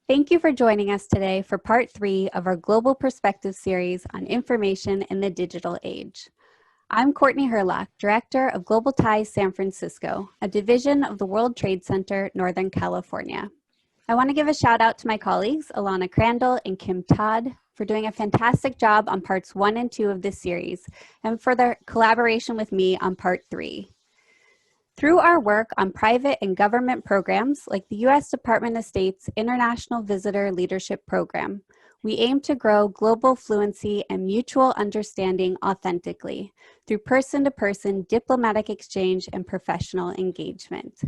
Thank you for joining us today for part 3 of our Global Perspective series on information in the digital age. I'm Cortney Hurlock, Director of Global Ties San Francisco, a division of the World Trade Center, Northern California. I want to give a shout out to my colleagues, Alana Crandall and Kim Todd, for doing a fantastic job on parts 1 and 2 of this series, and for their collaboration with me on part 3. Through our work on private and government programs like the U.S. Department of State's International Visitor Leadership Program, we aim to grow global fluency and mutual understanding authentically through person-to-person diplomatic exchange and professional engagement.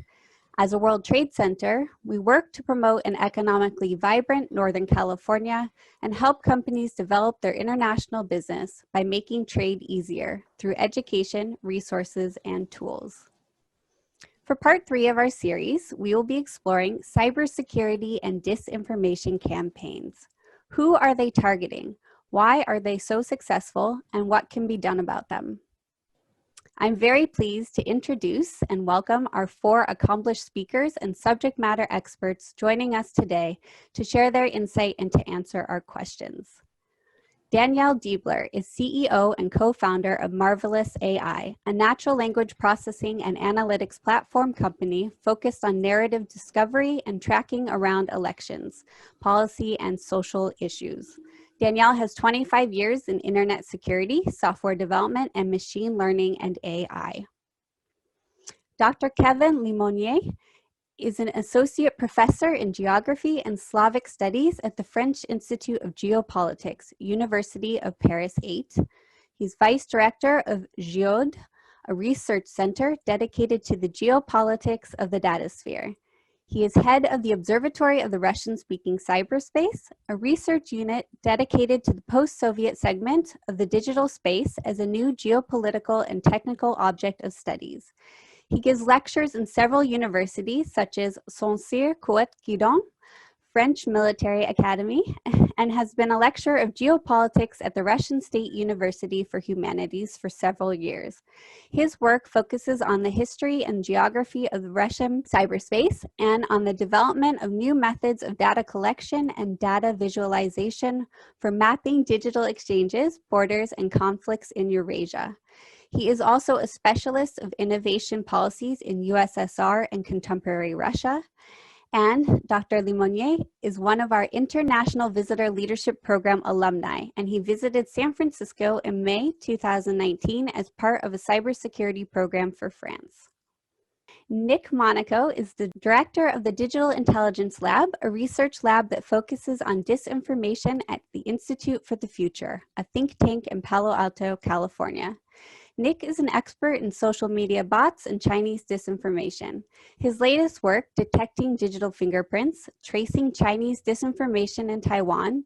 As a World Trade Center, we work to promote an economically vibrant Northern California and help companies develop their international business by making trade easier through education, resources, and tools. For part 3 of our series, we will be exploring cybersecurity and disinformation campaigns. Who are they targeting? Why are they so successful? And what can be done about them? I'm very pleased to introduce and welcome our 4 accomplished speakers and subject matter experts joining us today to share their insight and to answer our questions. Danielle Deibler is CEO and co-founder of MarvelousAI, a natural language processing and analytics platform company focused on narrative discovery and tracking around elections, policy, and social issues. Danielle has 25 years in internet security, software development, and machine learning and AI. Dr. Kevin Limonier is an associate professor in geography and Slavic studies at the French Institute of Geopolitics, University of Paris 8. He's vice director of Geode, a research center dedicated to the geopolitics of the datasphere. He is head of the Observatory of the Russian-speaking Cyberspace, a research unit dedicated to the post-Soviet segment of the digital space as a new geopolitical and technical object of studies. He gives lectures in several universities such as Saint-Cyr-Couët-Guidon, French Military Academy, and has been a lecturer of geopolitics at the Russian State University for Humanities for several years. His work focuses on the history and geography of the Russian cyberspace and on the development of new methods of data collection and data visualization for mapping digital exchanges, borders, and conflicts in Eurasia. He is also a specialist of innovation policies in USSR and contemporary Russia. And Dr. Limonier is one of our International Visitor Leadership Program alumni, and he visited San Francisco in May 2019 as part of a cybersecurity program for France. Nick Monaco is the director of the Digital Intelligence Lab, a research lab that focuses on disinformation at the Institute for the Future, a think tank in Palo Alto, California. Nick is an expert in social media bots and Chinese disinformation. His latest work, Detecting Digital Fingerprints, Tracing Chinese Disinformation in Taiwan,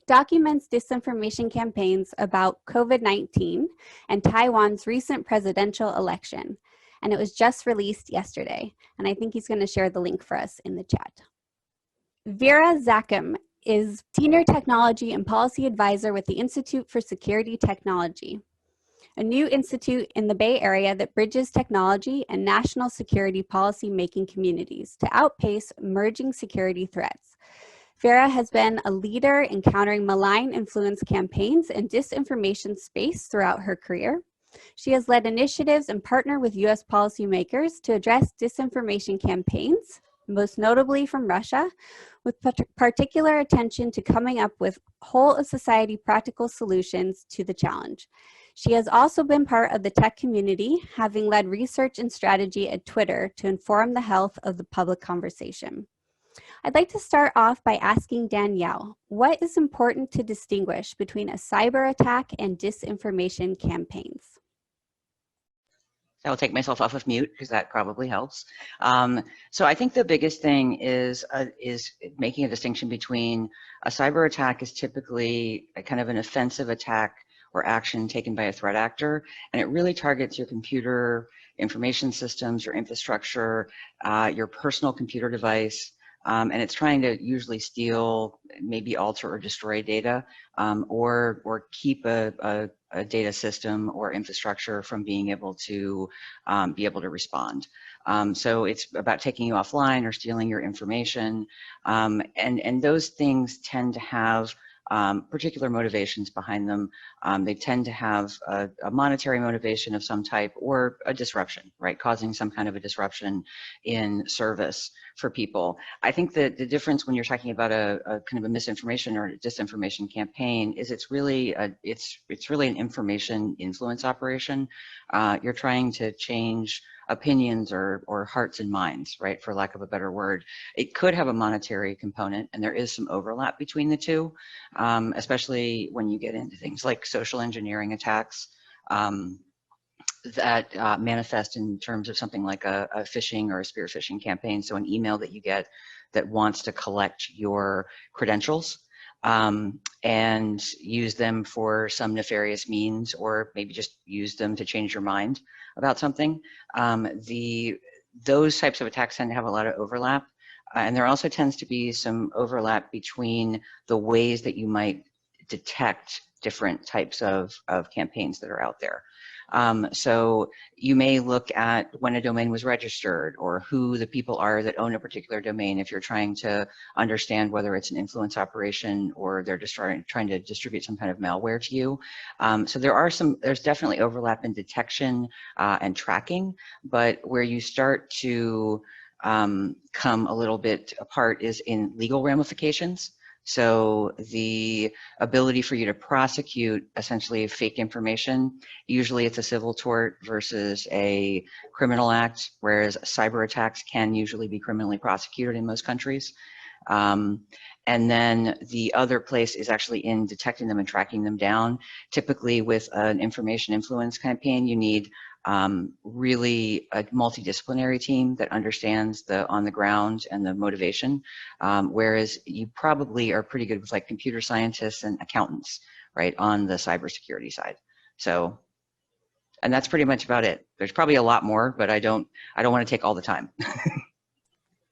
documents disinformation campaigns about COVID-19 and Taiwan's recent presidential election. And it was just released yesterday. And I think he's going to share the link for us in the chat. Vera Zakem is Senior Technology and Policy Advisor with the Institute for Security Technology, a new institute in the Bay Area that bridges technology and national security policy-making communities to outpace emerging security threats. Vera has been a leader in countering malign influence campaigns and disinformation space throughout her career. She has led initiatives and partnered with U.S. policymakers to address disinformation campaigns, most notably from Russia, with particular attention to coming up with whole-of-society practical solutions to the challenge. She has also been part of the tech community, having led research and strategy at Twitter to inform the health of the public conversation. I'd like to start off by asking Danielle, what is important to distinguish between a cyber attack and disinformation campaigns? I'll take myself off of mute because that probably helps. So I think the biggest thing is making a distinction between a cyber attack is typically a kind of an offensive attack or action taken by a threat actor, and it really targets your computer information systems, your infrastructure, your personal computer device, and it's trying to usually steal, maybe alter or destroy data, or keep a data system or infrastructure from being able to respond. So it's about taking you offline or stealing your information. And those things tend to have particular motivations behind them. They tend to have a monetary motivation of some type or a disruption, right? Causing some kind of a disruption in service for people. I think that the difference when you're talking about a kind of a misinformation or disinformation campaign is it's really an information influence operation. You're trying to change opinions or hearts and minds, right, for lack of a better word. It could have a monetary component, and there is some overlap between the two, especially when you get into things like social engineering attacks that manifest in terms of something like a phishing or a spear phishing campaign. So an email that you get that wants to collect your credentials and use them for some nefarious means, or maybe just use them to change your mind about something. Those types of attacks tend to have a lot of overlap. And there also tends to be some overlap between the ways that you might detect different types of campaigns that are out there. So you may look at when a domain was registered or who the people are that own a particular domain if you're trying to understand whether it's an influence operation or they're just trying to distribute some kind of malware to you. So there's definitely overlap in detection and tracking, but where you start to come a little bit apart is in legal ramifications. So the ability for you to prosecute essentially fake information, usually it's a civil tort versus a criminal act, whereas cyber attacks can usually be criminally prosecuted in most countries. And then the other place is actually in detecting them and tracking them down. Typically with an information influence campaign, you need really a multidisciplinary team that understands the on the ground and the motivation, whereas you probably are pretty good with like computer scientists and accountants, right, on the cybersecurity side. So, and that's pretty much about it. There's probably a lot more, but I don't want to take all the time.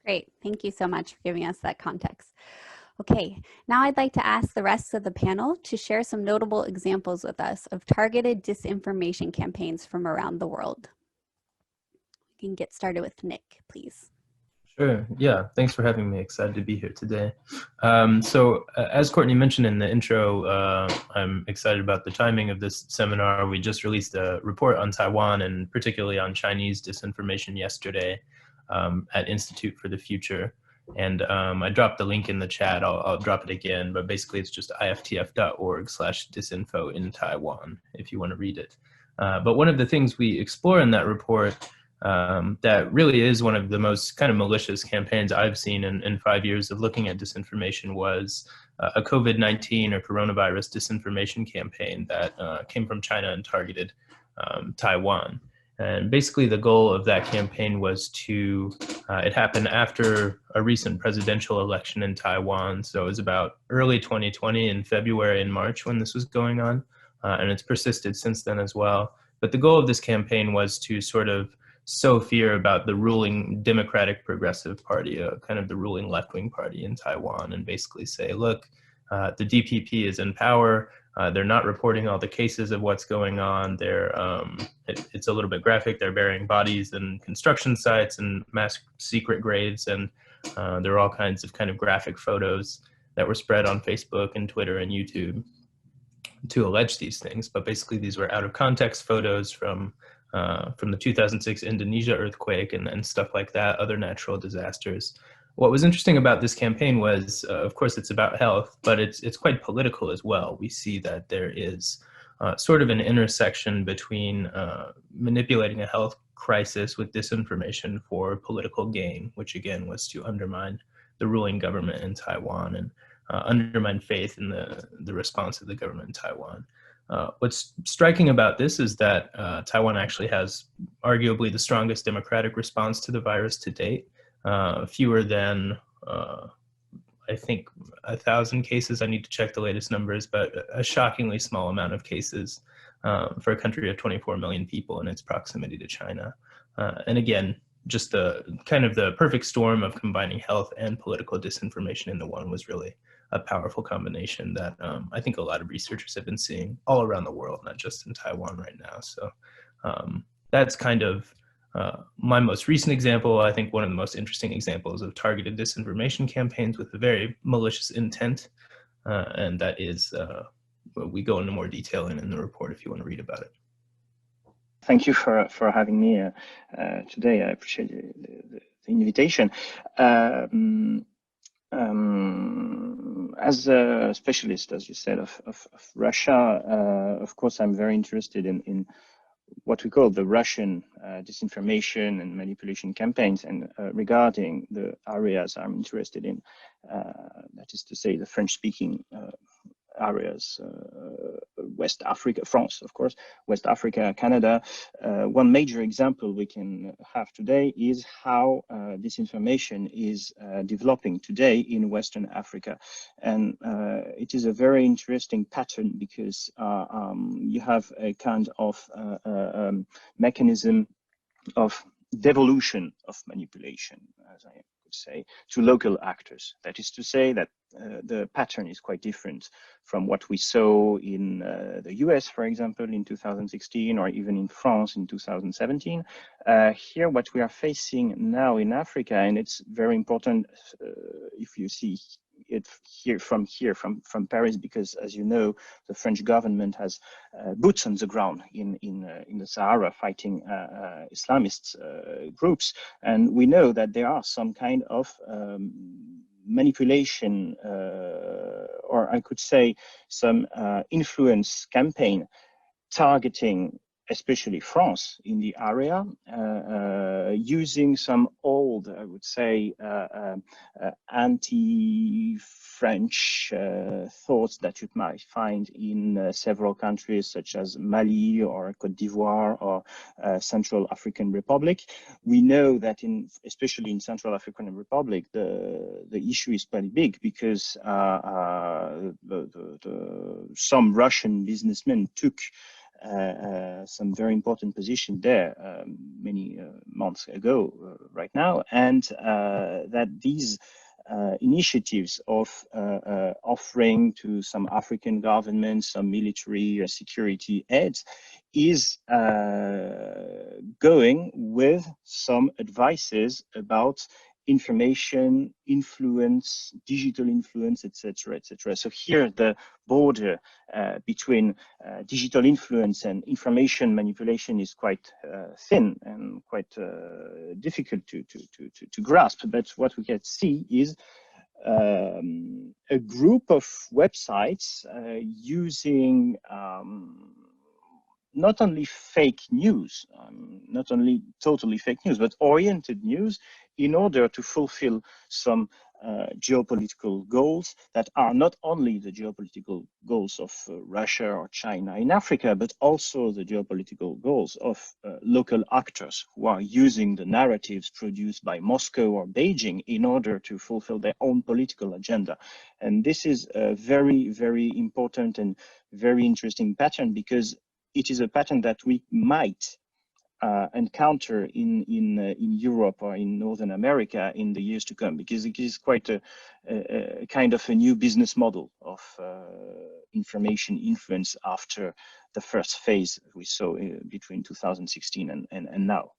Great. Thank you so much for giving us that context. Okay, now I'd like to ask the rest of the panel to share some notable examples with us of targeted disinformation campaigns from around the world. We can get started with Nick, please. Sure. Yeah. Thanks for having me. Excited to be here today. As Cortney mentioned in the intro, I'm excited about the timing of this seminar. We just released a report on Taiwan and particularly on Chinese disinformation yesterday at Institute for the Future. And I dropped the link in the chat. I'll drop it again, but basically it's just iftf.org/disinfo in Taiwan if you want to read it. But one of the things we explore in that report that really is one of the most kind of malicious campaigns I've seen in 5 years of looking at disinformation was a COVID-19 or coronavirus disinformation campaign that came from China and targeted Taiwan. And basically the goal of that campaign was to, it happened after a recent presidential election in Taiwan. So it was about early 2020 in February and March when this was going on. And it's persisted since then as well. But the goal of this campaign was to sort of sow fear about the ruling Democratic Progressive Party, kind of the ruling left-wing party in Taiwan, and basically say, look, the DPP is in power. They're not reporting all the cases of what's going on. It's a little bit graphic. They're burying bodies in construction sites and mass secret graves. And there are all kinds of kind of graphic photos that were spread on Facebook and Twitter and YouTube to allege these things. But basically these were out of context photos from the 2006 Indonesia earthquake and stuff like that, other natural disasters. What was interesting about this campaign was, of course, it's about health, but it's quite political as well. We see that there is sort of an intersection between manipulating a health crisis with disinformation for political gain, which again was to undermine the ruling government in Taiwan and undermine faith in the response of the government in Taiwan. What's striking about this is that Taiwan actually has arguably the strongest democratic response to the virus to date. Fewer than, I think, 1,000 cases. I need to check the latest numbers, but a shockingly small amount of cases for a country of 24 million people in its proximity to China. And again, just the kind of the perfect storm of combining health and political disinformation into one was really a powerful combination that I think a lot of researchers have been seeing all around the world, not just in Taiwan right now. So that's kind of My most recent example, I think one of the most interesting examples of targeted disinformation campaigns with a very malicious intent, and that is, we go into more detail in the report if you want to read about it. Thank you for having me today. I appreciate the invitation. As a specialist, as you said, of Russia, of course, I'm very interested in what we call the Russian disinformation and manipulation campaigns. And regarding the areas I'm interested in, that is to say, the French-speaking areas, West Africa, France, of course, West Africa, Canada. One major example we can have today is how disinformation is developing today in Western Africa. And it is a very interesting pattern because you have a kind of mechanism of devolution of manipulation, as I could say, to local actors. That is to say that the pattern is quite different from what we saw in the US, for example, in 2016, or even in France in 2017. Here, what we are facing now in Africa, and it's very important if you see it from Paris, because as you know, the French government has boots on the ground in the Sahara fighting Islamist groups, and we know that there are some kind of manipulation, or I could say some influence campaign targeting especially France in the area, using some old, I would say, anti-French thoughts that you might find in several countries such as Mali or Côte d'Ivoire or Central African Republic. We know that especially in Central African Republic, the issue is quite big because some Russian businessmen took some very important position there many months ago right now, and that these initiatives of offering to some African governments some military or security aids is going with some advices about information, influence, digital influence, etc., etc. So here the border between digital influence and information manipulation is quite thin and quite difficult to grasp. But what we can see is a group of websites using not only fake news, not only totally fake news, but oriented news in order to fulfill some geopolitical goals that are not only the geopolitical goals of Russia or China in Africa, but also the geopolitical goals of local actors who are using the narratives produced by Moscow or Beijing in order to fulfill their own political agenda. And this is a very, very important and very interesting pattern, because it is a pattern that we might encounter in Europe or in Northern America in the years to come, because it is quite a kind of a new business model of information influence after the first phase we saw between 2016 and now.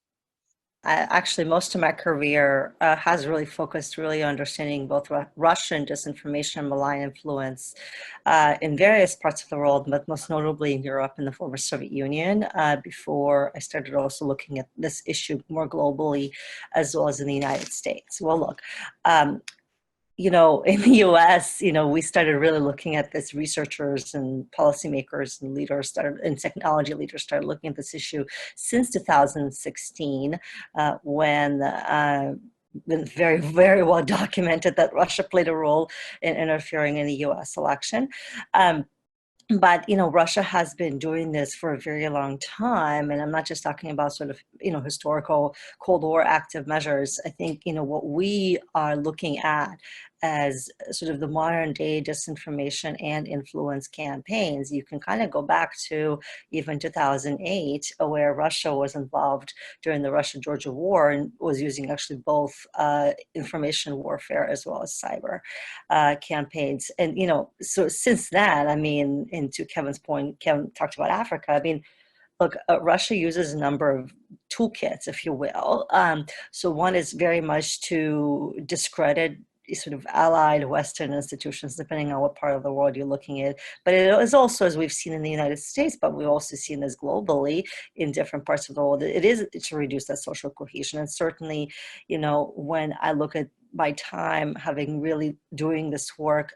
Actually, most of my career has really focused on understanding both Russian disinformation and malign influence in various parts of the world, but most notably in Europe and the former Soviet Union, before I started also looking at this issue more globally, as well as in the United States. Well, look, you know, in the US, you know, we started really looking at this, researchers and policymakers and leaders and technology leaders started looking at this issue since 2016, when been very, very well documented that Russia played a role in interfering in the US election. But, you know, Russia has been doing this for a very long time. And I'm not just talking about sort of, you know, historical Cold War active measures. I think, you know, what we are looking at as sort of the modern day disinformation and influence campaigns, you can kind of go back to even 2008, where Russia was involved during the Russia-Georgia war and was using actually both information warfare as well as cyber campaigns. And, you know, so since then, I mean, and to Kevin's point, Kevin talked about Africa, I mean, look, Russia uses a number of toolkits, if you will. So one is very much to discredit sort of allied Western institutions, depending on what part of the world you're looking at. But it is also, as we've seen in the United States, but we've also seen this globally in different parts of the world, it is to reduce that social cohesion. And certainly, you know, when I look at my time having really doing this work,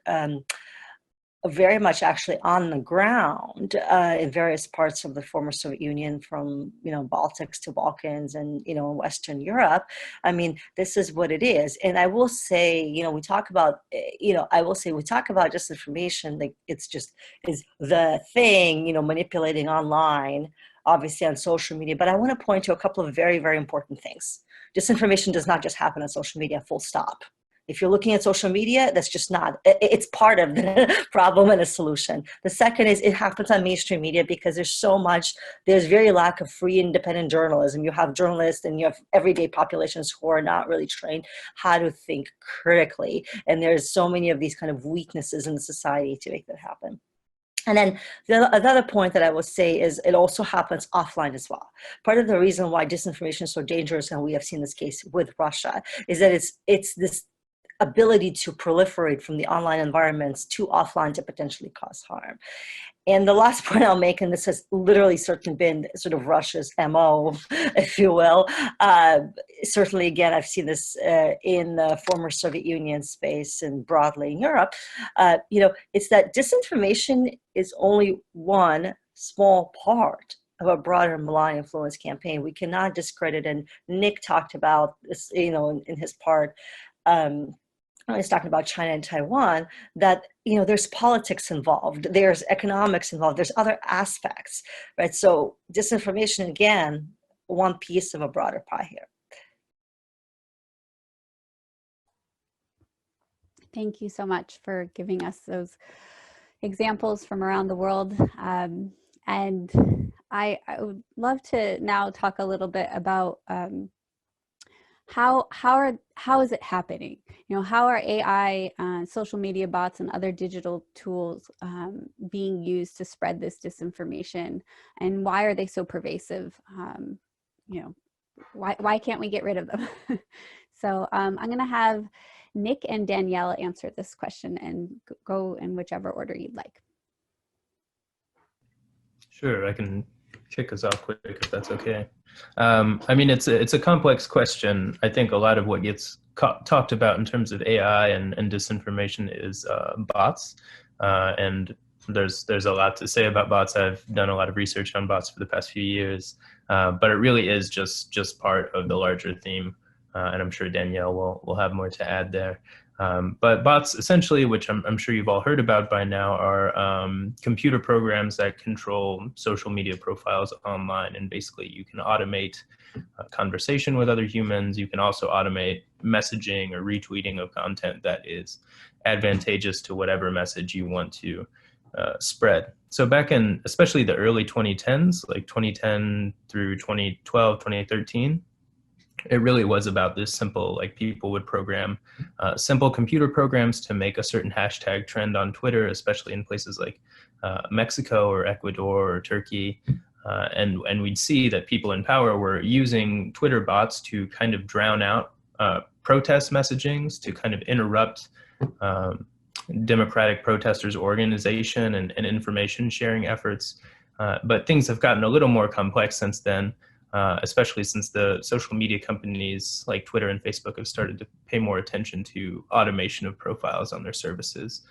very much actually on the ground in various parts of the former Soviet Union, from, you know, Baltics to Balkans and, you know, Western Europe. I mean, this is what it is. And I will say, you know, we talk about, you know, I will say we talk about disinformation, like it's just is the thing, you know, manipulating online, obviously on social media. But I want to point to a couple of very, very important things. Disinformation does not just happen on social media, full stop. If you're looking at social media, that's just not, it's part of the problem and a solution. The second is it happens on mainstream media because there's very lack of free independent journalism. You have journalists and you have everyday populations who are not really trained how to think critically. And there's so many of these kind of weaknesses in the society to make that happen. And then another point that I will say is it also happens offline as well. Part of the reason why disinformation is so dangerous, and we have seen this case with Russia, is that it's this ability to proliferate from the online environments to offline to potentially cause harm. And the last point I'll make, and this has literally certainly been sort of Russia's MO, if you will. Certainly, again, I've seen this in the former Soviet Union space and broadly in Europe. You know, it's that disinformation is only one small part of a broader malign influence campaign. We cannot discredit, and Nick talked about this, you know, in his part. He's talking about China and Taiwan, that, you know, there's politics involved, there's economics involved, there's other aspects, right? So disinformation, again, one piece of a broader pie here. Thank you so much for giving us those examples from around the world. And I would love to now talk a little bit about how is it happening? You know, how are AI, social media bots, and other digital tools being used to spread this disinformation, and why are they so pervasive? You know, why can't we get rid of them? So I'm going to have Nick and Danielle answer this question, and go in whichever order you'd like. Sure, I can kick us off quick if that's okay. I mean, it's a complex question. I think a lot of what gets talked about in terms of AI and disinformation is bots, and there's a lot to say about bots. I've done a lot of research on bots for the past few years, but it really is just part of the larger theme, and I'm sure Danielle will have more to add there. But bots, essentially, which I'm sure you've all heard about by now, are computer programs that control social media profiles online. And basically, you can automate conversation with other humans. You can also automate messaging or retweeting of content that is advantageous to whatever message you want to spread. So back in especially the early 2010s, like 2010 through 2012, 2013, it really was about this simple, like people would program simple computer programs to make a certain hashtag trend on Twitter, especially in places like Mexico or Ecuador or Turkey. And we'd see that people in power were using Twitter bots to kind of drown out protest messagings, to kind of interrupt democratic protesters' organization and information sharing efforts. But things have gotten a little more complex since then. Especially since the social media companies like Twitter and Facebook have started to pay more attention to automation of profiles on their services.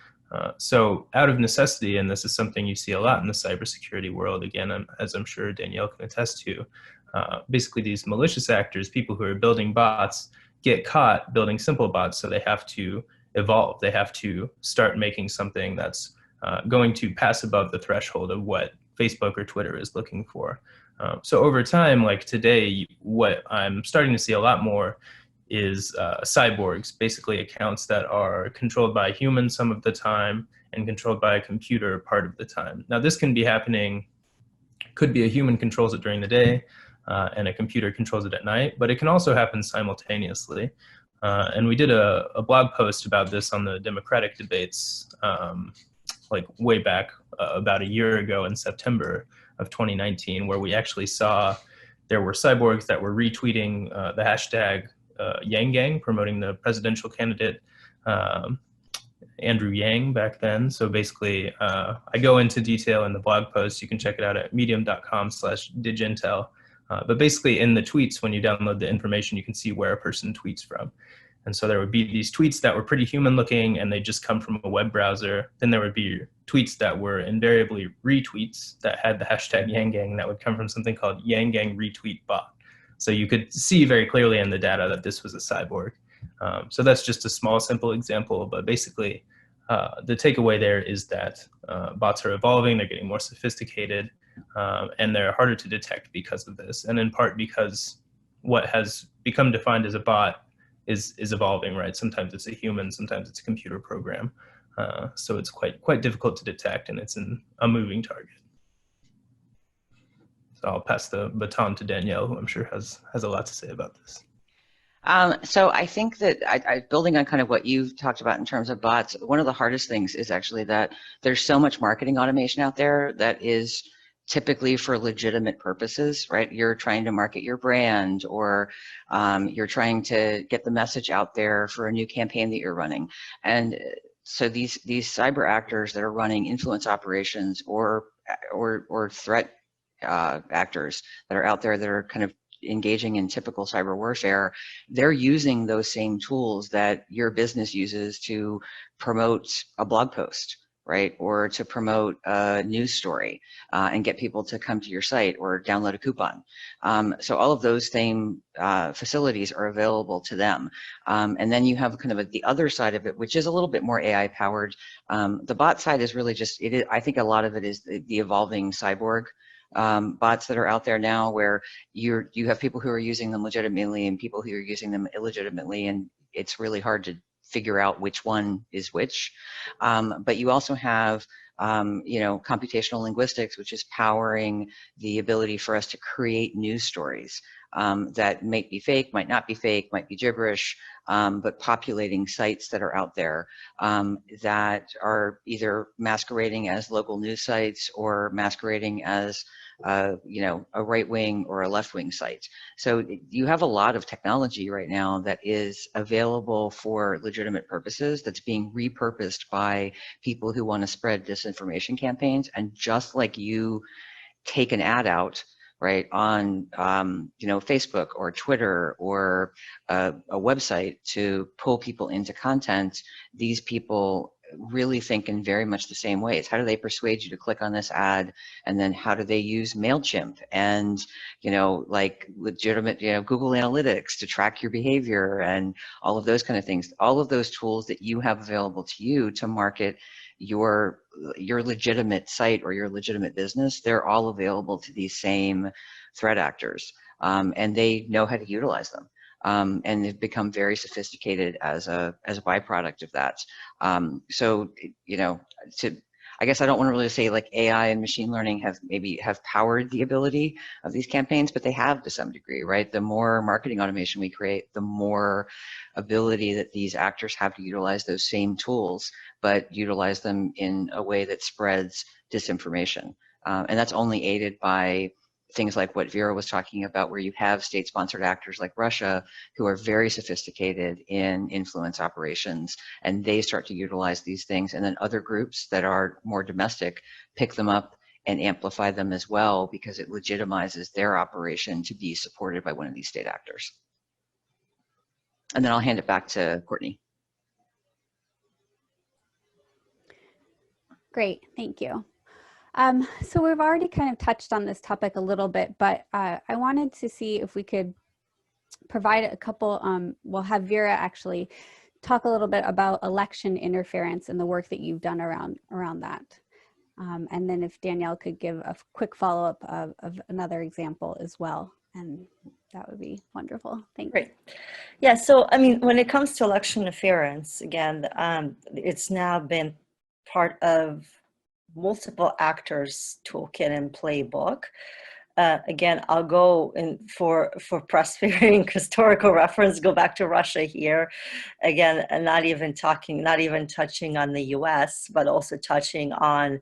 So out of necessity, and this is something you see a lot in the cybersecurity world, again, as I'm sure Danielle can attest to, basically these malicious actors, people who are building bots, get caught building simple bots, so they have to evolve. They have to start making something that's going to pass above the threshold of what Facebook or Twitter is looking for. So over time, like today, what I'm starting to see a lot more is cyborgs, basically accounts that are controlled by humans some of the time and controlled by a computer part of the time. Now this can be happening, could be a human controls it during the day and a computer controls it at night, but it can also happen simultaneously. And we did a blog post about this on the Democratic debates like way back about a year ago in September. of 2019, where we actually saw there were cyborgs that were retweeting the hashtag Yang Gang, promoting the presidential candidate Andrew Yang back then. So basically, I go into detail in the blog post. You can check it out at medium.com/digintel. But basically in the tweets, when you download the information, you can see where a person tweets from. And so there would be these tweets that were pretty human looking and they just come from a web browser. Then there would be tweets that were invariably retweets that had the hashtag Yang Gang that would come from something called Yang Gang Retweet Bot. So you could see very clearly in the data that this was a cyborg. So that's just a small, simple example, but basically the takeaway there is that bots are evolving, they're getting more sophisticated, and they're harder to detect because of this, and in part because what has become defined as a bot is evolving, right? Sometimes it's a human, sometimes it's a computer program. So it's quite difficult to detect, and it's a moving target. So I'll pass the baton to Danielle, who I'm sure has a lot to say about this. So I think that building on kind of what you've talked about in terms of bots, one of the hardest things is actually that there's so much marketing automation out there that is typically for legitimate purposes, right? You're trying to market your brand, or you're trying to get the message out there for a new campaign that you're running. And so these cyber actors that are running influence operations or threat actors that are out there that are kind of engaging in typical cyber warfare, they're using those same tools that your business uses to promote a blog post, right? Or to promote a news story and get people to come to your site or download a coupon. So all of those same facilities are available to them. And then you have kind of the other side of it, which is a little bit more AI powered. The bot side is really just, I think a lot of it is the evolving cyborg bots that are out there now, where you have people who are using them legitimately and people who are using them illegitimately, and it's really hard to figure out which one is which. But you also have computational linguistics, which is powering the ability for us to create news stories that might be fake, might not be fake, might be gibberish, but populating sites that are out there that are either masquerading as local news sites or masquerading as a right-wing or a left-wing site. So you have a lot of technology right now that is available for legitimate purposes that's being repurposed by people who want to spread disinformation campaigns. And just like you take an ad out, right, on Facebook or Twitter or a website to pull people into content, these people really think in very much the same ways. How do they persuade you to click on this ad? And then how do they use MailChimp and, like legitimate, Google Analytics to track your behavior and all of those kind of things. All of those tools that you have available to you to market your legitimate site or your legitimate business, they're all available to these same threat actors. And they know how to utilize them. And they've become very sophisticated as a byproduct of that. So, I guess I don't want to really say like AI and machine learning have powered the ability of these campaigns, but they have to some degree, right? The more marketing automation we create, the more ability that these actors have to utilize those same tools, but utilize them in a way that spreads disinformation. And that's only aided by things like what Vera was talking about, where you have state-sponsored actors like Russia who are very sophisticated in influence operations, and they start to utilize these things. And then other groups that are more domestic pick them up and amplify them as well, because it legitimizes their operation to be supported by one of these state actors. And then I'll hand it back to Cortney. Great, thank you. So we've already kind of touched on this topic a little bit, but I wanted to see if we could provide a couple, we'll have Vera actually talk a little bit about election interference and the work that you've done around that. And then if Danielle could give a quick follow-up of another example as well, and that would be wonderful. Thanks. Great. Yeah, so I mean, when it comes to election interference, again, it's now been part of multiple actors' toolkit and playbook. Again, I'll go in for prosperity historical reference, go back to Russia here. Again, not even touching on the US, but also touching on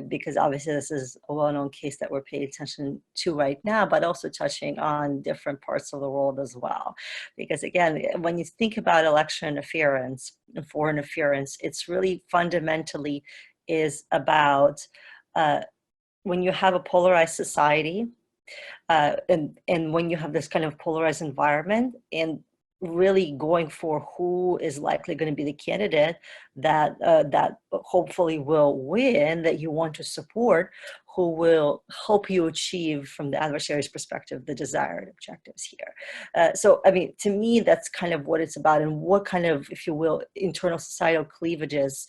because obviously this is a well-known case that we're paying attention to right now, but also touching on different parts of the world as well. Because again, when you think about election interference and foreign interference, it's really fundamentally is about when you have a polarized society, and when you have this kind of polarized environment, and really going for who is likely going to be the candidate that that hopefully will win, that you want to support, who will help you achieve, from the adversary's perspective, the desired objectives here. So, I mean, to me, that's kind of what it's about, and what kind of, if you will, internal societal cleavages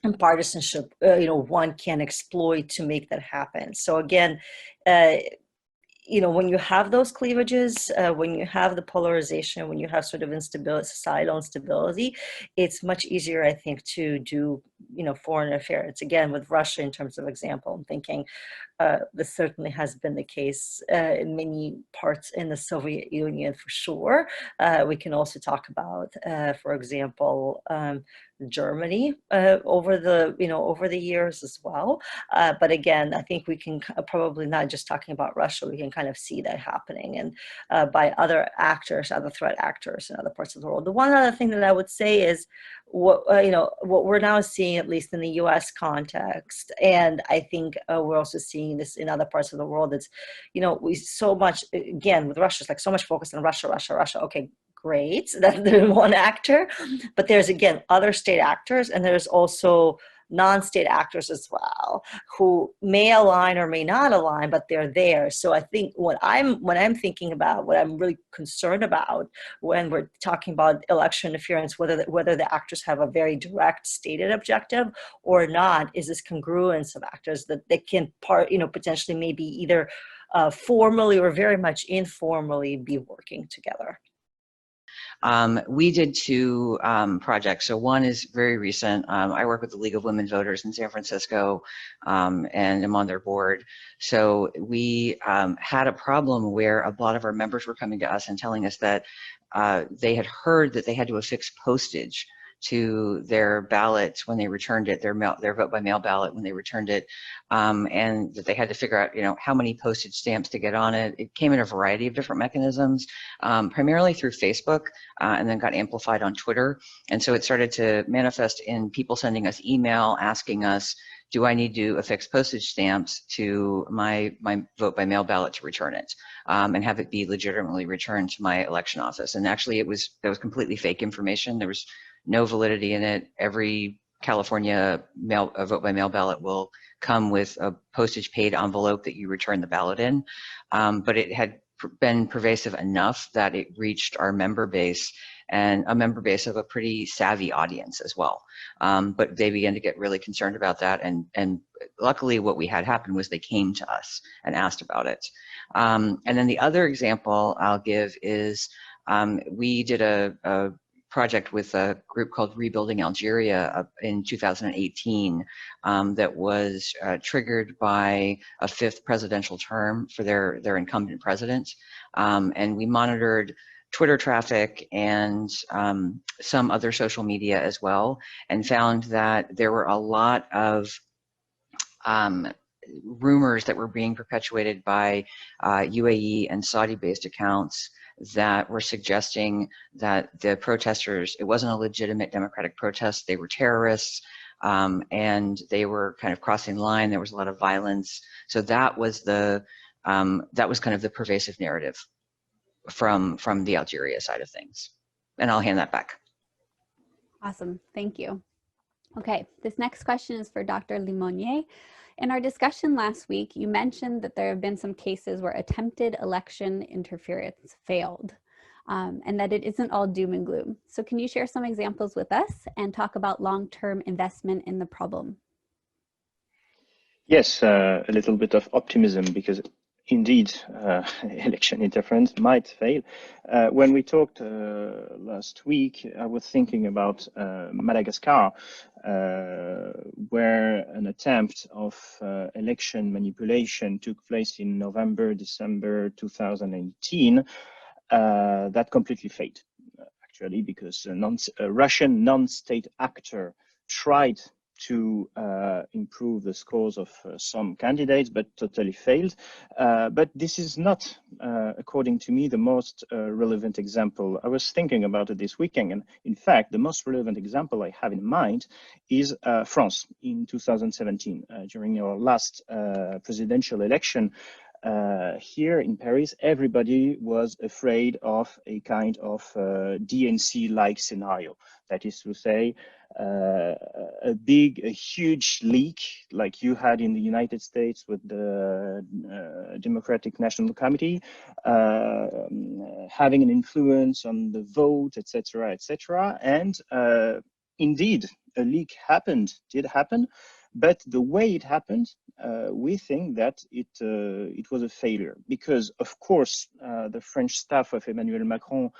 and partisanship, one can exploit to make that happen. So again, when you have those cleavages, when you have the polarization, when you have sort of instability, societal instability, it's much easier, I think, to do, foreign interference. Again, with Russia, in terms of example, I'm thinking this certainly has been the case in many parts in the Soviet Union, for sure. We can also talk about, for example, Germany over the years as well. But again, I think we can probably, not just talking about Russia, we can kind of see that happening, and by other actors, other threat actors in other parts of the world. The one other thing that I would say is what we're now seeing, at least in the U.S. context, and I think we're also seeing this in other parts of the world. It's, we so much, again, with Russia, it's like so much focus on Russia. Okay, great, that's the one actor, but there's, again, other state actors, and there's also non-state actors as well, who may align or may not align, but they're there. So I think what I'm thinking about, what I'm really concerned about when we're talking about election interference, whether the actors have a very direct stated objective or not, is this congruence of actors that they can potentially maybe either formally or very much informally be working together. We did two projects. So one is very recent. I work with the League of Women Voters in San Francisco, and I'm on their board. So we had a problem where a lot of our members were coming to us and telling us that they had heard that they had to affix postage to their ballots when they returned it, their vote by mail ballot when they returned it, and that they had to figure out, how many postage stamps to get on it. It came in a variety of different mechanisms, primarily through Facebook, and then got amplified on Twitter. And so it started to manifest in people sending us email asking us, do I need to affix postage stamps to my vote by mail ballot to return it, and have it be legitimately returned to my election office? And actually, that was completely fake information. There was no validity in it. Every California vote by mail ballot will come with a postage paid envelope that you return the ballot in, but it had been pervasive enough that it reached our member base, and a member base of a pretty savvy audience as well. But they began to get really concerned about that, and luckily what we had happen was they came to us and asked about it. And then the other example I'll give is we did a project with a group called Rebuilding Algeria in 2018 that was triggered by a 5th presidential term for their incumbent president. And we monitored Twitter traffic and some other social media as well, and found that there were a lot of rumors that were being perpetuated by UAE and Saudi-based accounts that were suggesting that the protesters, it wasn't a legitimate democratic protest, they were terrorists, and they were kind of crossing the line. There was a lot of violence. So that was kind of the pervasive narrative from the Algeria side of things. And I'll hand that back. Awesome, thank you. Okay, this next question is for Dr. Limonier. In our discussion last week, you mentioned that there have been some cases where attempted election interference failed, and that it isn't all doom and gloom. So can you share some examples with us and talk about long-term investment in the problem? Yes, a little bit of optimism, because indeed, election interference might fail. When we talked last week, I was thinking about Madagascar, where an attempt of election manipulation took place in November, December 2018, that completely failed, actually, because a Russian non-state actor tried to improve the scores of some candidates, but totally failed. But this is not, according to me, the most relevant example. I was thinking about it this weekend, and in fact, the most relevant example I have in mind is France in 2017, during our last presidential election. Here in Paris, everybody was afraid of a kind of DNC-like scenario. That is to say, a huge leak like you had in the United States with the Democratic National Committee, having an influence on the vote, etc., etc. And indeed, a leak did happen. But the way it happened, we think that it was a failure because, of course, the French staff of Emmanuel Macron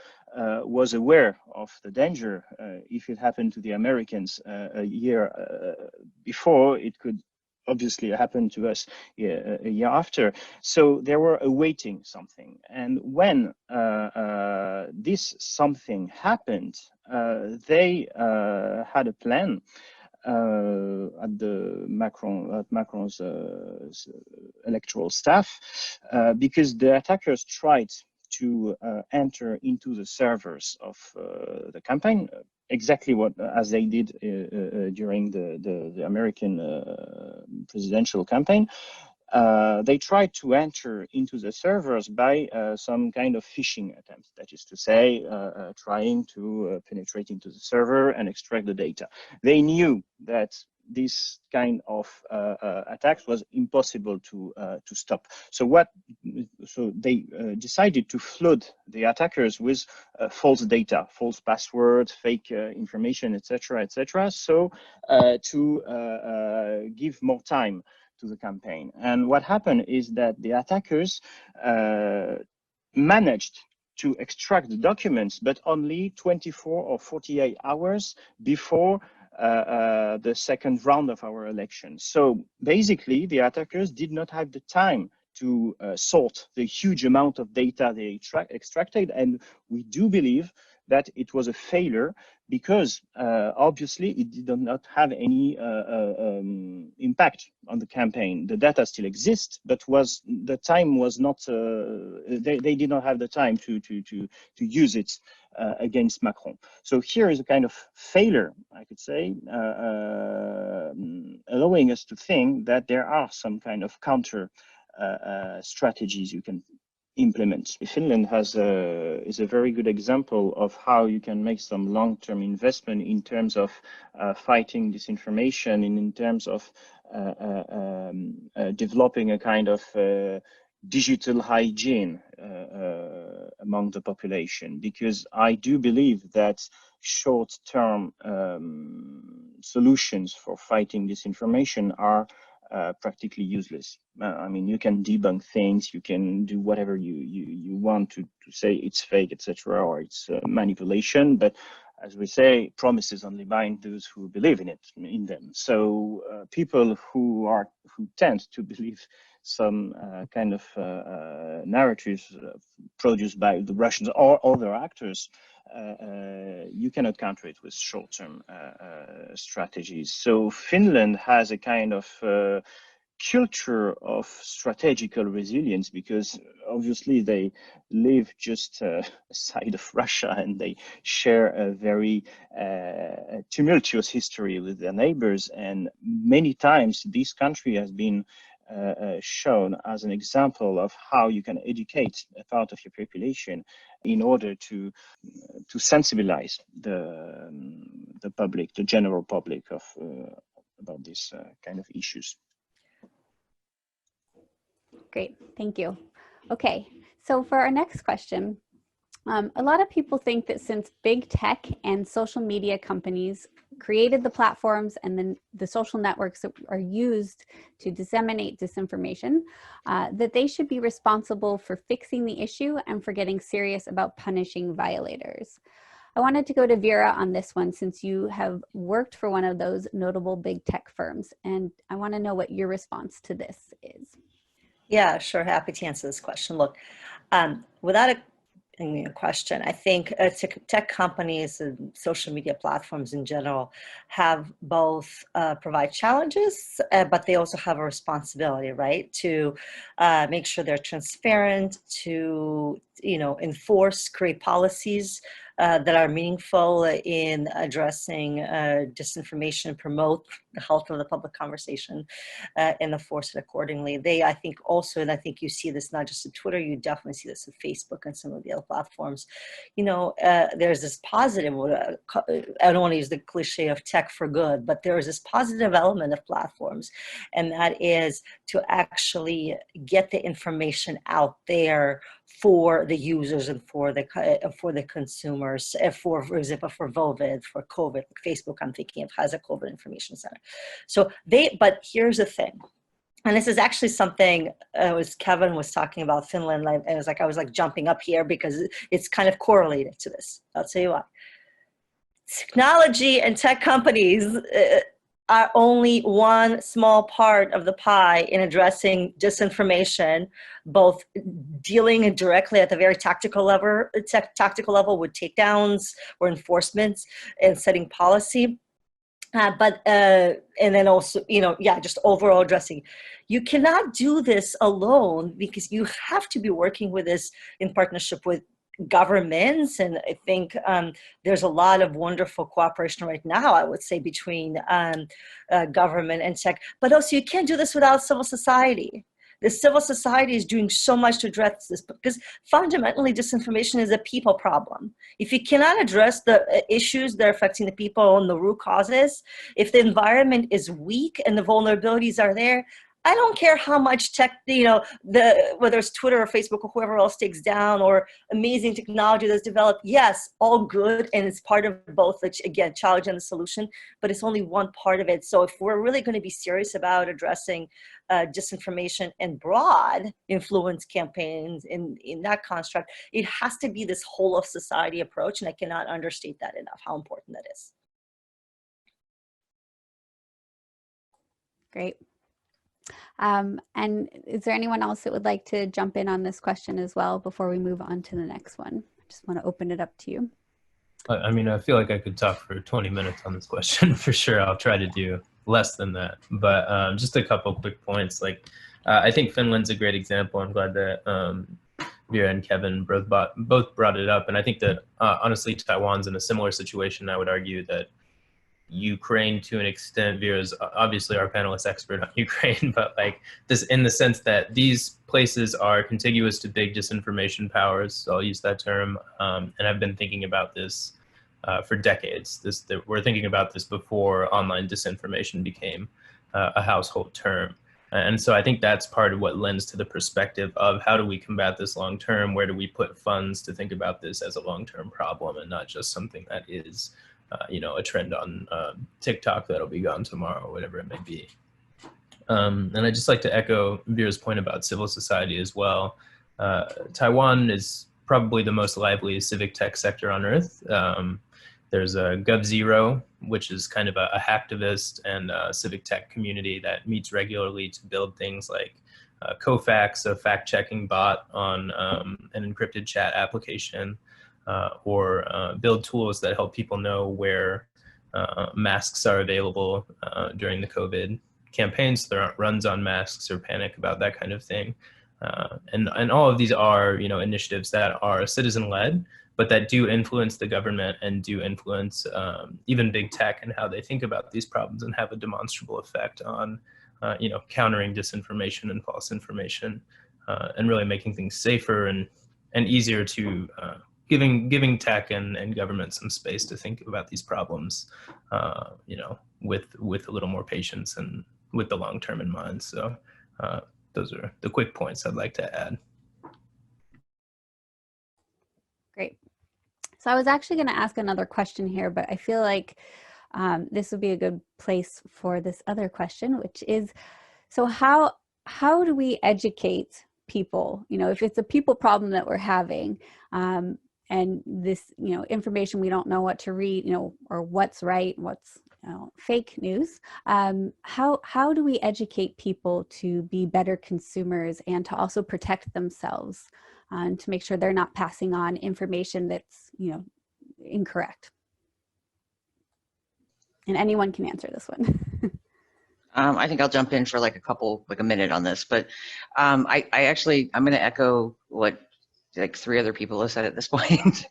was aware of the danger. If it happened to the Americans a year before, it could obviously happen to us a year after. So they were awaiting something. And when this something happened, they had a plan. At Macron's electoral staff, because the attackers tried to enter into the servers of the campaign, exactly as they did during the American presidential campaign. They tried to enter into the servers by some kind of phishing attempt. That is to say, trying to penetrate into the server and extract the data. They knew that this kind of attacks was impossible to stop. So they decided to flood the attackers with false data, false passwords, fake information, etc., etc. So to give more time to the campaign. And what happened is that the attackers managed to extract the documents, but only 24 or 48 hours before the second round of our election. So basically, the attackers did not have the time to sort the huge amount of data they extracted. And we do believe that it was a failure because obviously it did not have any impact on the campaign. The data still exists, but the time was not, they did not have the time to use it against Macron. So here is a kind of failure, I could say, allowing us to think that there are some kind of counter strategies you can implement. Finland is a very good example of how you can make some long-term investment in terms of fighting disinformation and in terms of developing a kind of digital hygiene among the population, because I do believe that short-term solutions for fighting disinformation are practically useless. I mean, you can debunk things, you can do whatever you want to say it's fake, etc., or it's manipulation, but as we say, promises only bind those who believe in them. So people who tend to believe some kind of narratives produced by the Russians or other actors, you cannot counter it with short-term strategies. So Finland has a kind of culture of strategical resilience because obviously they live just aside of Russia and they share a very tumultuous history with their neighbors, and many times this country has been shown as an example of how you can educate a part of your population in order to sensibilize the public, the general public, about these kind of issues. Great, thank you. Okay, so for our next question, a lot of people think that since big tech and social media companies created the platforms and then the social networks that are used to disseminate disinformation, that they should be responsible for fixing the issue and for getting serious about punishing violators. I wanted to go to Vera on this one since you have worked for one of those notable big tech firms, and I want to know what your response to this is. Yeah, sure. Happy to answer this question. Look, without question. I think tech companies and social media platforms in general have both provide challenges, but they also have a responsibility, right? To make sure they're transparent, to enforce, create policies that are meaningful in addressing disinformation, promote the health of the public conversation, and enforce it accordingly. I think also, and I think you see this not just at Twitter, you definitely see this at Facebook and some of the other platforms. There's this positive, I don't want to use the cliche of tech for good, but there is this positive element of platforms, and that is to actually get the information out there for the users and for the consumers, for example, for COVID, for COVID. Facebook, I'm thinking of, has a COVID information center. So but here's the thing, and this is actually something Kevin was talking about Finland. I was like jumping up here because it's kind of correlated to this. I'll tell you why. Technology and tech companies are only one small part of the pie in addressing disinformation, both dealing directly at the very tactical level with takedowns or enforcements and setting policy. And then also, just overall addressing. You cannot do this alone because you have to be working with this in partnership with governments, and I think there's a lot of wonderful cooperation right now, I would say, between government and tech. But also, you can't do this without civil society. The civil society is doing so much to address this, because fundamentally disinformation is a people problem. If you cannot address the issues that are affecting the people and the root causes, if the environment is weak and the vulnerabilities are there, I don't care how much tech, whether it's Twitter or Facebook or whoever else takes down, or amazing technology that's developed. Yes, all good, and it's part of both, again, challenge and the solution, but it's only one part of it. So if we're really going to be serious about addressing disinformation and broad influence campaigns in that construct, it has to be this whole of society approach, and I cannot understate that enough, how important that is. Great. And is there anyone else that would like to jump in on this question as well before we move on to the next one? I just want to open it up to you. I mean, I feel like I could talk for 20 minutes on this question for sure. I'll try to do less than that, but just a couple quick points. I think Finland's a great example. I'm glad that Vera and Kevin both brought it up. And I think that honestly, Taiwan's in a similar situation. I would argue that Ukraine, to an extent, Vera's obviously our panelist expert on Ukraine, but this, in the sense that these places are contiguous to big disinformation powers, so I'll use that term, and I've been thinking about this for decades. We're thinking about this before online disinformation became a household term. And so I think that's part of what lends to the perspective of how do we combat this long term? Where do we put funds to think about this as a long-term problem and not just something that is a trend on TikTok that'll be gone tomorrow, or whatever it may be. And I'd just like to echo Vera's point about civil society as well. Taiwan is probably the most lively civic tech sector on earth. There's a GovZero, which is kind of a hacktivist and civic tech community that meets regularly to build things like Kofax, a fact-checking bot on an encrypted chat application, or build tools that help people know where masks are available during the COVID campaign, so there aren't runs on masks or panic about that kind of thing. And all of these are, initiatives that are citizen-led, but that do influence the government and do influence even big tech and how they think about these problems, and have a demonstrable effect on, countering disinformation and false information, and really making things safer and easier to giving tech and government some space to think about these problems, with a little more patience and with the long term in mind. So those are the quick points I'd like to add. Great. So I was actually going to ask another question here, but I feel like this would be a good place for this other question, which is, so how do we educate people? If it's a people problem that we're having, and this, information, we don't know what to read, or what's right, what's fake news. How do we educate people to be better consumers and to also protect themselves to make sure they're not passing on information that's, incorrect. And anyone can answer this one. I think I'll jump in for like a minute on this, but I'm going to echo what like 3 other people have said at this point,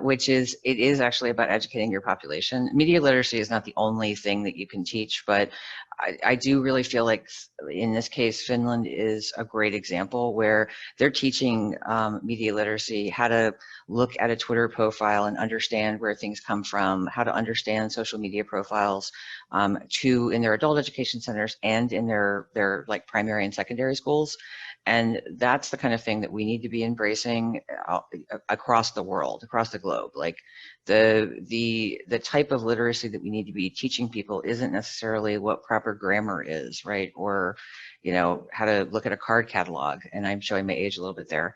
which is it is actually about educating your population. Media literacy is not the only thing that you can teach, but I do really feel like in this case, Finland is a great example where they're teaching media literacy, how to look at a Twitter profile and understand where things come from, how to understand social media profiles in their adult education centers and in their like primary and secondary schools. And that's the kind of thing that we need to be embracing across the world, across the globe. Like the type of literacy that we need to be teaching people isn't necessarily what proper grammar is, right? Or, how to look at a card catalog. And I'm showing my age a little bit there.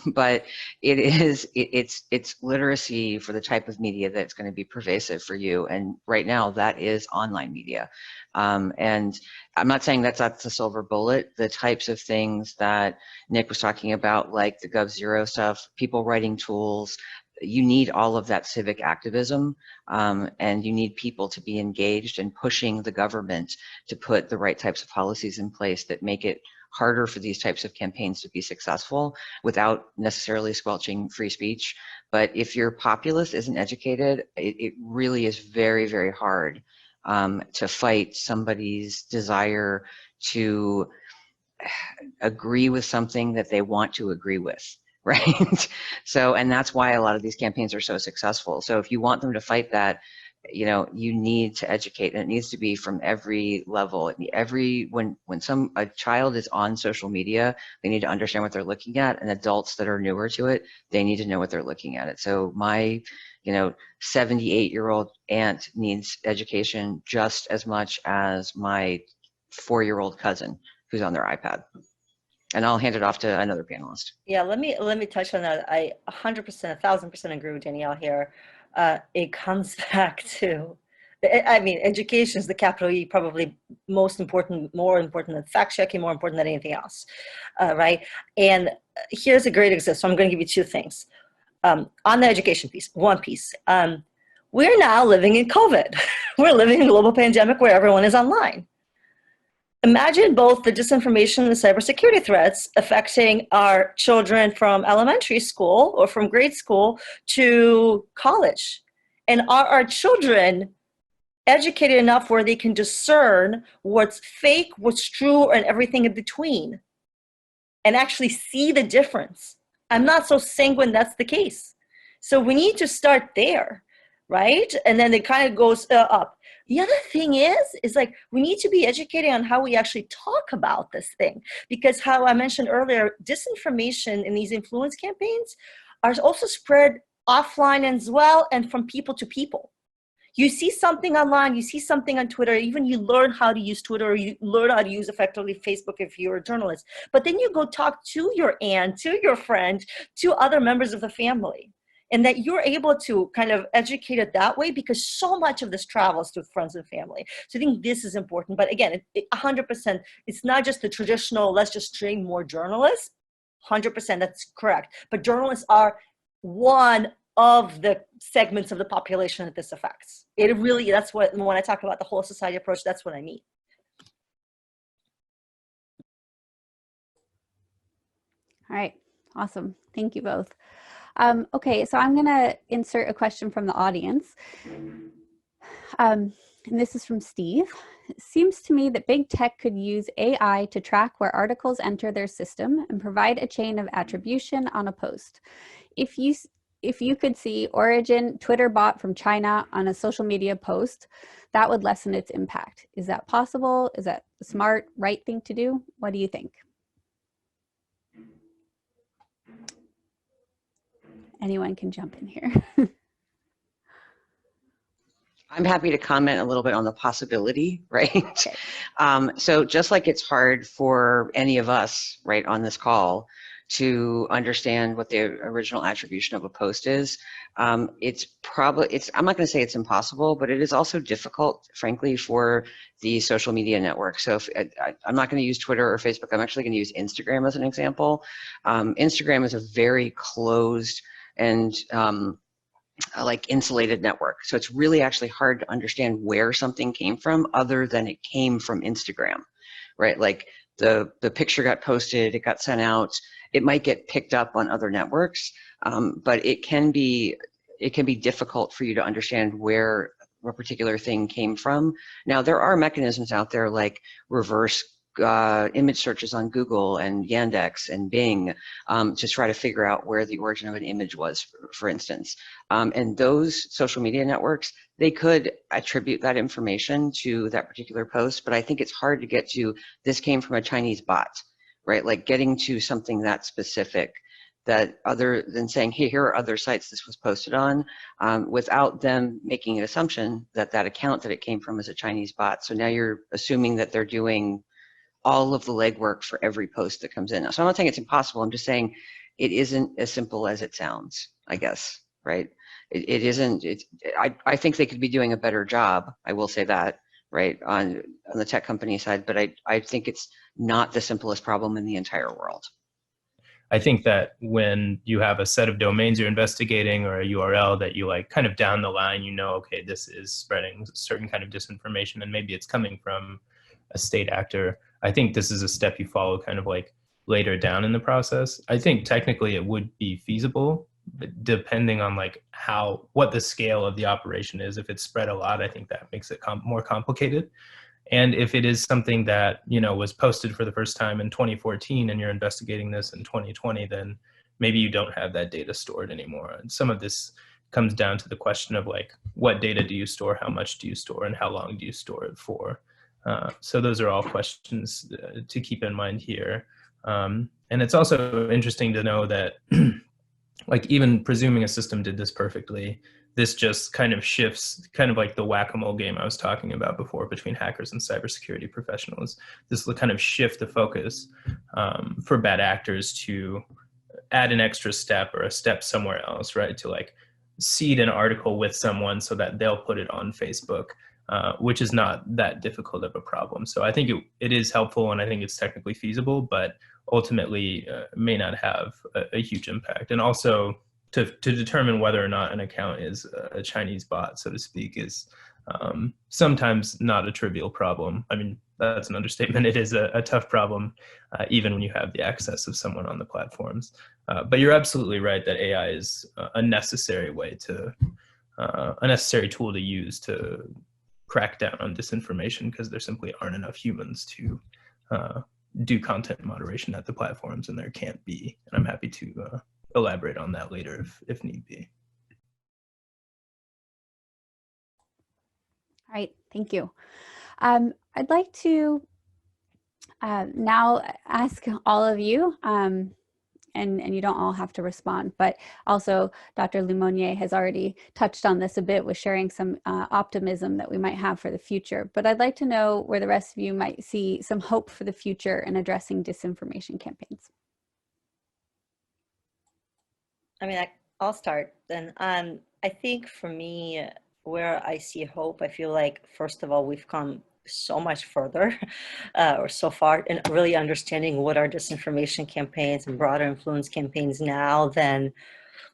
But it's literacy for the type of media that's going to be pervasive for you. And right now that is online media. And I'm not saying that's the silver bullet. The types of things that Nick was talking about, like the GovZero stuff, people writing tools, you need all of that civic activism, and you need people to be engaged and pushing the government to put the right types of policies in place that make it harder for these types of campaigns to be successful without necessarily squelching free speech. But if your populace isn't educated, it really is very, very hard to fight somebody's desire to agree with something that they want to agree with, right? So, and that's why a lot of these campaigns are so successful. So if you want them to fight that, you need to educate, and it needs to be from every level. When a child is on social media, they need to understand what they're looking at, and adults that are newer to it, they need to know what they're looking at. So my 78-year-old aunt needs education just as much as my 4-year-old cousin who's on their iPad. And I'll hand it off to another panelist. Yeah, let me touch on that. I 100%, 1,000% agree with Danielle here. It comes back to, education is the capital E, probably most important, more important than fact checking, more important than anything else, right? And here's a great example. So I'm going to give you 2 things. On the education piece, one piece. We're now living in COVID. We're living in a global pandemic where everyone is online. Imagine both the disinformation and the cybersecurity threats affecting our children from elementary school or from grade school to college. And are our children educated enough where they can discern what's fake, what's true, and everything in between, and actually see the difference? I'm not so sanguine that's the case. So we need to start there, right? And then it kind of goes up. The other thing is like we need to be educated on how we actually talk about this thing, because how I mentioned earlier, disinformation in these influence campaigns are also spread offline as well and from people to people. You see something online, you see something on Twitter, even you learn how to use Twitter, or you learn how to use effectively Facebook if you're a journalist, but then you go talk to your aunt, to your friend, to other members of the family. And that you're able to kind of educate it that way, because so much of this travels to friends and family. So I think this is important. But again, 100%, it's not just the traditional, let's just train more journalists. 100%, that's correct. But journalists are one of the segments of the population that this affects. It really, that's what, when I talk about the whole society approach, that's what I mean. All right, awesome. Thank you both. Okay, so I'm going to insert a question from the audience. And this is from Steve. It seems to me that big tech could use AI to track where articles enter their system and provide a chain of attribution on a post. If you could see origin Twitter bot from China on a social media post, that would lessen its impact. Is that possible? Is that the smart, right thing to do? What do you think? Anyone can jump in here. I'm happy to comment a little bit on the possibility, right? Okay. So just like it's hard for any of us, right, on this call to understand what the original attribution of a post is. It's probably, I'm not going to say it's impossible, but it is also difficult, frankly, for the social media network. So if, I'm not going to use Twitter or Facebook. I'm actually going to use Instagram as an example. Instagram is a very closed and like insulated network. So it's really actually hard to understand where something came from other than it came from Instagram, right? Like the picture got posted, it got sent out. It might get picked up on other networks, but it can be difficult for you to understand where a particular thing came from. Now, there are mechanisms out there like reverse image searches on Google and Yandex and Bing to try to figure out where the origin of an image was, for instance. And those social media networks, they could attribute that information to that particular post, but I think it's hard to get to, this came from a Chinese bot, right? Like getting to something that specific, that other than saying, hey, here are other sites this was posted on, without them making an assumption that that account that it came from is a Chinese bot. So now you're assuming that they're doing all of the legwork for every post that comes in. So I'm not saying it's impossible. I'm just saying it isn't as simple as it sounds, I guess, right? It isn't. I think they could be doing a better job. I will say that, right, on the tech company side. But I think it's not the simplest problem in the entire world. I think that when you have a set of domains you're investigating or a URL that you like kind of down the line, you know, okay, this is spreading a certain kind of disinformation and maybe it's coming from a state actor. I think this is a step you follow kind of like later down in the process. I think technically it would be feasible, but depending on like what the scale of the operation is. If it's spread a lot, I think that makes it more complicated. And if it is something that, you know, was posted for the first time in 2014 and you're investigating this in 2020, then maybe you don't have that data stored anymore. And some of this comes down to the question of like, what data do you store, how much do you store, and how long do you store it for? So those are all questions to keep in mind here. And it's also interesting to know that like even presuming a system did this perfectly, this just kind of shifts, kind of like the whack-a-mole game I was talking about before between hackers and cybersecurity professionals. This will kind of shift the focus for bad actors to add an extra step or a step somewhere else, right? To like seed an article with someone so that they'll put it on Facebook, which is not that difficult of a problem. So I think it is helpful and I think it's technically feasible, but ultimately may not have a huge impact. And also to determine whether or not an account is a Chinese bot, so to speak, is sometimes not a trivial problem. I mean, that's an understatement. It is a tough problem, even when you have the access of someone on the platforms. But you're absolutely right that AI is a necessary way to, a necessary tool to use to crack down on disinformation, because there simply aren't enough humans to do content moderation at the platforms, and there can't be. And I'm happy to elaborate on that later if need be. All right, thank you. I'd like to now ask all of you, and you don't all have to respond, but also Dr. Limonier has already touched on this a bit with sharing some optimism that we might have for the future. But I'd like to know where the rest of you might see some hope for the future in addressing disinformation campaigns. I mean, I'll start then. I think for me, where I see hope, I feel like, first of all, we've come so much further or so far in really understanding what are disinformation campaigns and broader influence campaigns now than,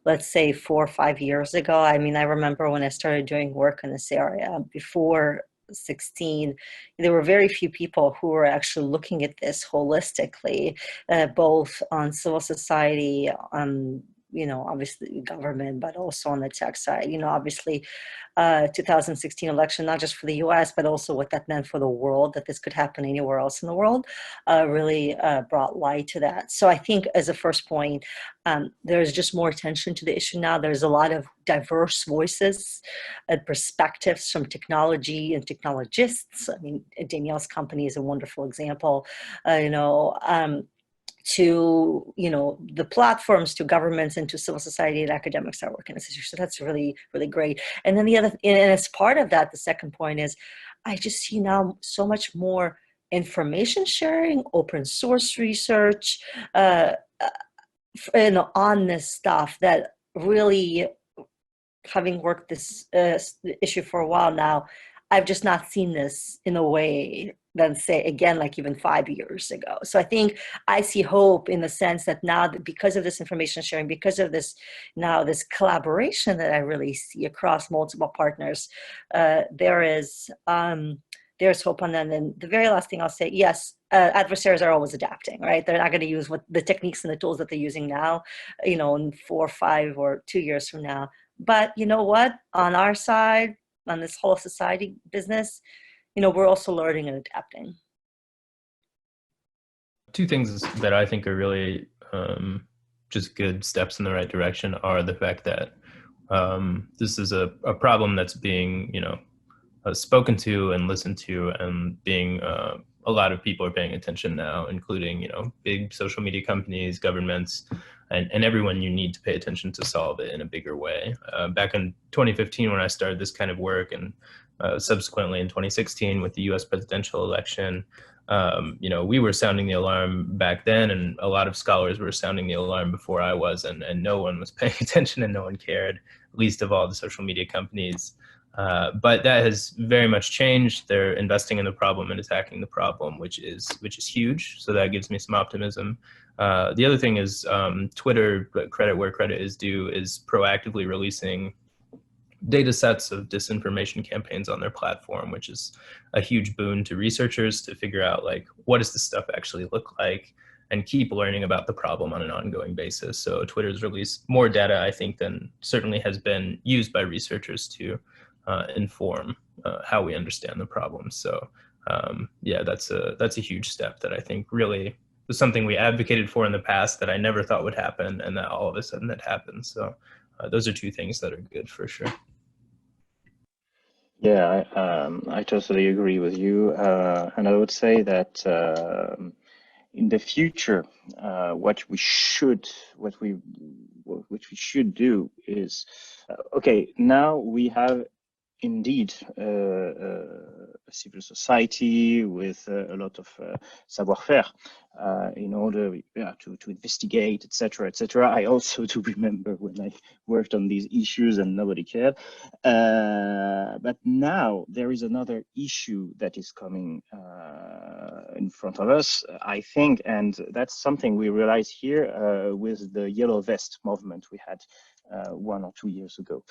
let's say, 4 or 5 years ago. I mean, I remember when I started doing work in this area before 16, there were very few people who were actually looking at this holistically, both on civil society, on obviously government, but also on the tech side. Obviously 2016 election, not just for the US, but also what that meant for the world, that this could happen anywhere else in the world, really brought light to that. So I think as a first point, there's just more attention to the issue now. There's a lot of diverse voices and perspectives from technology and technologists. I mean, Danielle's company is a wonderful example, to the platforms, to governments, and to civil society and academics that work in this issue. So that's really, really great. And then and as part of that, the second point is, I just see now so much more information sharing, open source research, on this stuff that really, having worked this issue for a while now, I've just not seen this in a way than, say, again, like even 5 years ago. So I think I see hope in the sense that now, that because of this information sharing, because of this now this collaboration that I really see across multiple partners, there's hope on that. And the very last thing I'll say, yes, adversaries are always adapting, right? They're not going to use what the techniques and the tools that they're using now, in 4 or 5 or 2 years from now. But you know what? On our side, on this whole society business, we're also learning and adapting. Two things that I think are really just good steps in the right direction are the fact that this is a problem that's being, spoken to and listened to, and being a lot of people are paying attention now, including, big social media companies, governments, and everyone. You need to pay attention to solve it in a bigger way. Back in 2015, when I started this kind of work, and subsequently in 2016 with the US presidential election, we were sounding the alarm back then, and a lot of scholars were sounding the alarm before I was, and no one was paying attention and no one cared, least of all the social media companies. But that has very much changed. They're investing in the problem and attacking the problem, which is huge. So that gives me some optimism. The other thing is Twitter, credit where credit is due, is proactively releasing data sets of disinformation campaigns on their platform, which is a huge boon to researchers to figure out, like, what does this stuff actually look like, and keep learning about the problem on an ongoing basis. So Twitter's released more data, I think, than certainly has been used by researchers to inform how we understand the problem. So yeah, that's a huge step that I think really was something we advocated for in the past that I never thought would happen, and that all of a sudden it happened. So those are two things that are good for sure. Yeah, I totally agree with you, and I would say that in the future, what we should do is, okay, now we have indeed a civil society with a lot of savoir-faire in order to investigate, etc., etc. I also do remember when I worked on these issues and nobody cared. But now there is another issue that is coming in front of us, I think, and that's something we realized here with the Yellow Vest movement we had 1 or 2 years ago.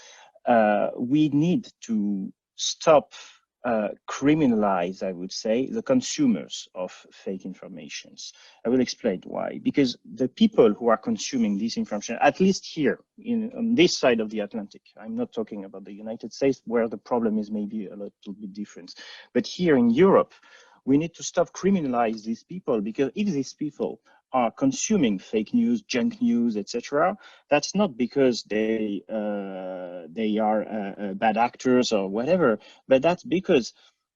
We need to stop criminalize, I would say, the consumers of fake informations. I will explain why. Because the people who are consuming this information, at least here on this side of the Atlantic, I'm not talking about the United States, where the problem is maybe a little bit different, but here in Europe, we need to stop criminalize these people, because if these people are consuming fake news, junk news, etc., that's not because they are bad actors or whatever, but that's because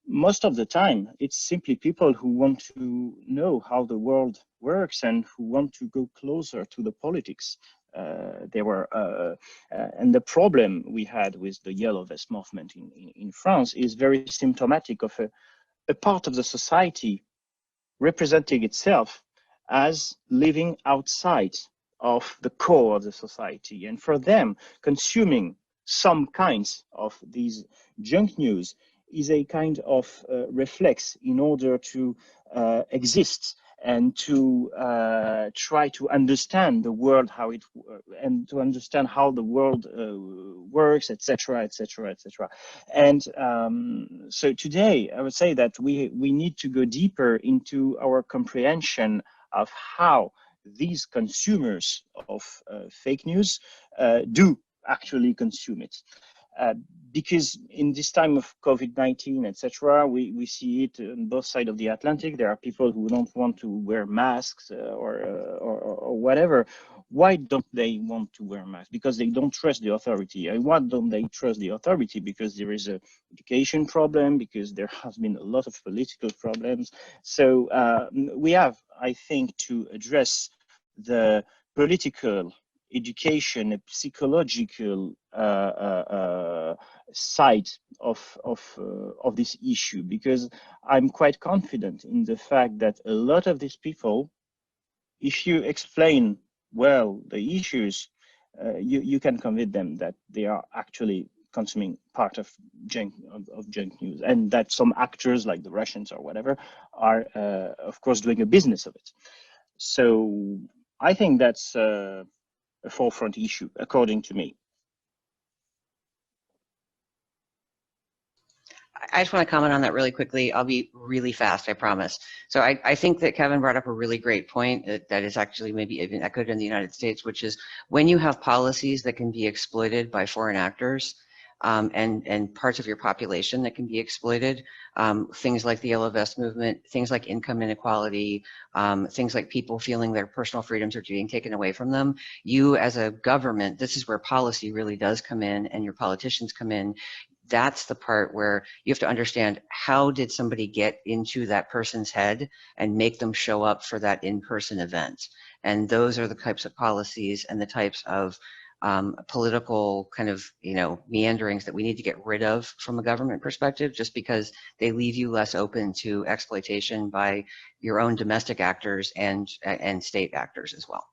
most of the time it's simply people who want to know how the world works and who want to go closer to the politics. And the problem we had with the Yellow Vest movement in France is very symptomatic of a part of the society representing itself as living outside of the core of the society. And for them, consuming some kinds of these junk news is a kind of reflex in order to exist and to try to understand the world, and to understand how the world works, etc., etc., etc. And so today, I would say that we need to go deeper into our comprehension of how these consumers of fake news do actually consume it. Because in this time of COVID-19, etc., we see it on both sides of the Atlantic. There are people who don't want to wear masks or whatever. Why don't they want to wear masks? Because they don't trust the authority. And why don't they trust the authority? Because there is an education problem, because there has been a lot of political problems. So we have, I think, to address the political, education, a psychological side of this issue, because I'm quite confident in the fact that a lot of these people, if you explain well the issues, you can convince them that they are actually consuming part of junk news, and that some actors like the Russians or whatever are of course doing a business of it. So I think that's a forefront issue, according to me. I just want to comment on that really quickly. I'll be really fast, I promise. So I think that Kevin brought up a really great point that is actually maybe even echoed in the United States, which is when you have policies that can be exploited by foreign actors, and parts of your population that can be exploited, things like the Yellow Vest movement, things like income inequality, things like people feeling their personal freedoms are being taken away from them. You as a government, this is where policy really does come in and your politicians come in. That's the part where you have to understand, how did somebody get into that person's head and make them show up for that in-person event? And those are the types of policies and the types of political kind of, meanderings that we need to get rid of from a government perspective, just because they leave you less open to exploitation by your own domestic actors and state actors as well.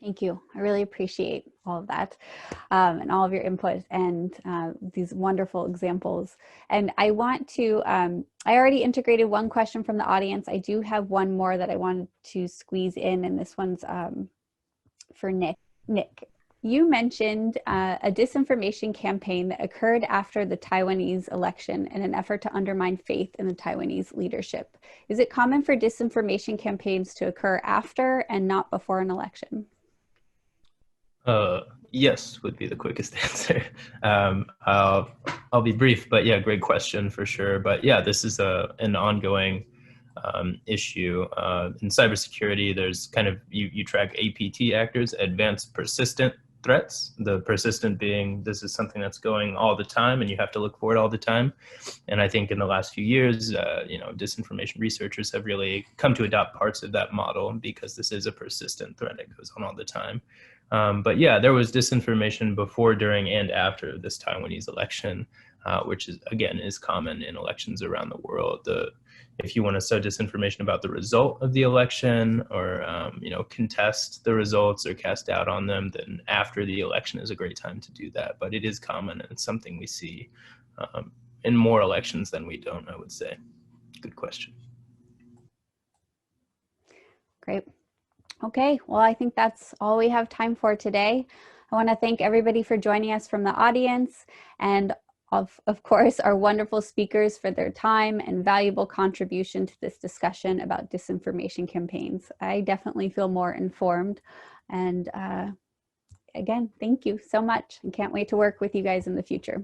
Thank you. I really appreciate all of that and all of your input and these wonderful examples. And I want to, I already integrated one question from the audience. I do have one more that I wanted to squeeze in, and this one's for Nick. Nick, you mentioned a disinformation campaign that occurred after the Taiwanese election in an effort to undermine faith in the Taiwanese leadership. Is it common for disinformation campaigns to occur after and not before an election? Yes, would be the quickest answer. I'll be brief, but yeah, great question for sure. But yeah, this is an ongoing issue. In cybersecurity, there's kind of, you track APT actors, advanced persistent threats, the persistent being, this is something that's going all the time and you have to look for it all the time. And I think in the last few years, disinformation researchers have really come to adopt parts of that model because this is a persistent threat that goes on all the time. But yeah, there was disinformation before, during, and after this Taiwanese election, which is, again, is common in elections around the world. If you want to sow disinformation about the result of the election, or contest the results or cast doubt on them, then after the election is a great time to do that. But it is common, and it's something we see in more elections than we don't, I would say. Good question. Great. Okay, well, I think that's all we have time for today. I want to thank everybody for joining us from the audience, and of course, our wonderful speakers for their time and valuable contribution to this discussion about disinformation campaigns. I definitely feel more informed. And again, thank you so much, and can't wait to work with you guys in the future.